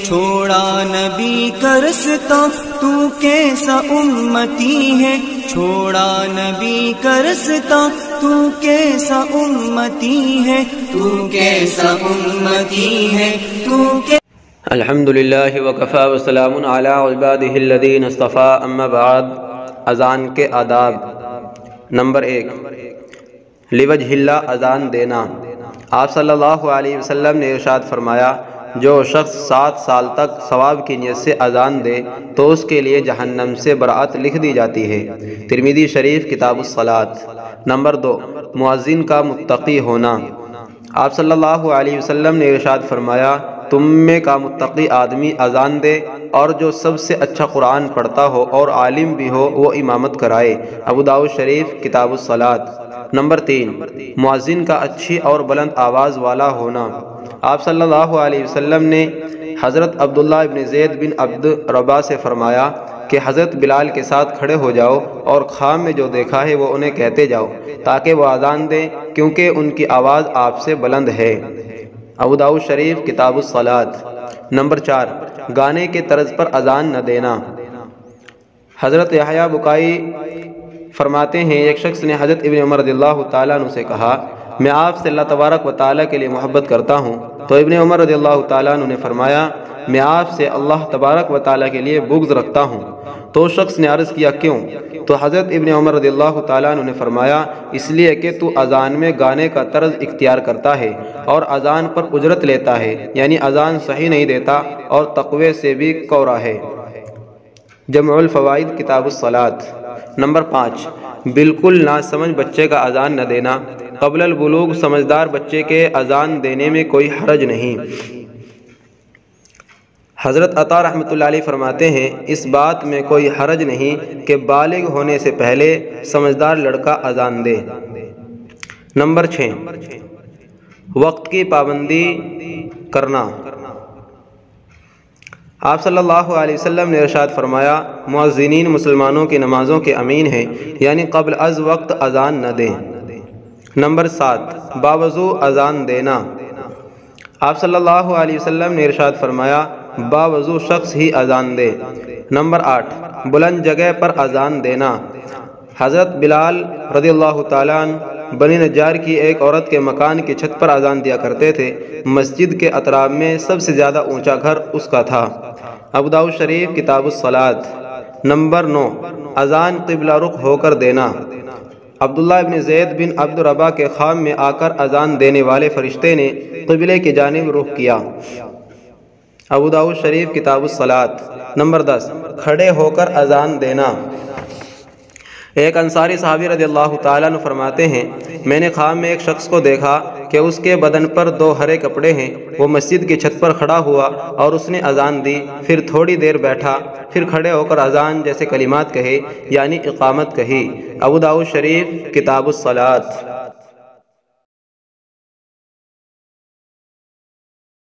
چھوڑا نبی کا رستہ تو کیسا امتی ہے، چھوڑا نبی کا رستہ تو کیسا امتی ہے، تو کیسا امتی ہے، تو الحمدللہ وکفا وسلام علی عبادہ الذین اصطفیٰ، اما بعد۔ اذان کے آداب۔ نمبر 1، لوجہ اللہ اذان دینا۔ آپ صلی اللہ علیہ وسلم نے ارشاد فرمایا، جو شخص 7 سال تک ثواب کی نیت سے اذان دے تو اس کے لیے جہنم سے برأت لکھ دی جاتی ہے۔ ترمذی شریف کتاب الصلاۃ۔ نمبر 2، مؤذن کا متقی ہونا۔ آپ صلی اللہ علیہ وسلم نے ارشاد فرمایا، تم میں کا متقی آدمی اذان دے اور جو سب سے اچھا قرآن پڑھتا ہو اور عالم بھی ہو وہ امامت کرائے۔ ابو داؤد شریف کتاب الصلاۃ۔ نمبر 3، مؤذن کا اچھی اور بلند آواز والا ہونا۔ آپ صلی اللہ علیہ وسلم نے حضرت عبداللہ ابن زید بن عبد ربا سے فرمایا کہ حضرت بلال کے ساتھ کھڑے ہو جاؤ اور خواب میں جو دیکھا ہے وہ انہیں کہتے جاؤ تاکہ وہ اذان دیں، کیونکہ ان کی آواز آپ سے بلند ہے۔ ابو داؤد شریف کتاب الصلاۃ۔ نمبر 4، گانے کے طرز پر اذان نہ دینا۔ حضرت یحییٰ بکائی فرماتے ہیں، ایک شخص نے حضرت ابن عمر رضی اللہ تعالیٰ عنہ سے کہا، میں آپ سے اللہ تبارک و تعالیٰ کے لیے محبت کرتا ہوں۔ تو ابن عمر رضی اللہ تعالیٰ عنہ نے فرمایا، میں آپ سے اللہ تبارک و تعالیٰ کے لیے بغض رکھتا ہوں۔ تو شخص نے عرض کیا، کیوں؟ تو حضرت ابن عمر رضی اللہ تعالیٰ عنہ نے فرمایا، اس لیے کہ تو اذان میں گانے کا طرز اختیار کرتا ہے اور اذان پر اجرت لیتا ہے، یعنی اذان صحیح نہیں دیتا اور تقوی سے بھی کورا ہے۔ جمع الفوائد کتاب الصلاۃ۔ نمبر 5، بالکل ناسمجھ بچے کا اذان نہ دینا۔ قبل البلوغ سمجھدار بچے کے اذان دینے میں کوئی حرج نہیں۔ حضرت عطا رحمۃ اللہ علیہ فرماتے ہیں، اس بات میں کوئی حرج نہیں کہ بالغ ہونے سے پہلے سمجھدار لڑکا اذان دے۔ نمبر 6، وقت کی پابندی کرنا۔ آپ صلی اللہ علیہ وسلم نے ارشاد فرمایا، مؤذنین مسلمانوں کی نمازوں کے امین ہیں، یعنی قبل از وقت اذان نہ دیں۔ نمبر 7، باوضو اذان دینا۔ آپ صلی اللہ علیہ وسلم نے ارشاد فرمایا، باوضو شخص ہی اذان دے۔ نمبر 8، بلند جگہ پر اذان دینا۔ حضرت بلال رضی اللہ تعالیٰ عنہ بنی نجار کی ایک عورت کے مکان کی چھت پر اذان دیا کرتے تھے۔ مسجد کے اطراف میں سب سے زیادہ اونچا گھر اس کا تھا۔ ابو داؤد شریف کتاب الصلاۃ۔ نمبر 9، اذان قبلہ رخ ہو کر دینا۔ عبداللہ ابن زید بن عبد ربا کے خواب میں آ کر اذان دینے والے فرشتے نے قبلے کی جانب رخ کیا۔ ابو داؤد شریف کتاب الصلاۃ۔ نمبر 10، کھڑے ہو کر اذان دینا۔ ایک انصاری صحابی رضی اللہ تعالیٰ عنہ فرماتے ہیں، میں نے خواب میں ایک شخص کو دیکھا کہ اس کے بدن پر 2 ہرے کپڑے ہیں۔ وہ مسجد کی چھت پر کھڑا ہوا اور اس نے اذان دی، پھر تھوڑی دیر بیٹھا، پھر کھڑے ہو کر اذان جیسے کلمات کہے، یعنی اقامت کہی۔ ابو داؤد شریف کتاب الصلاۃ۔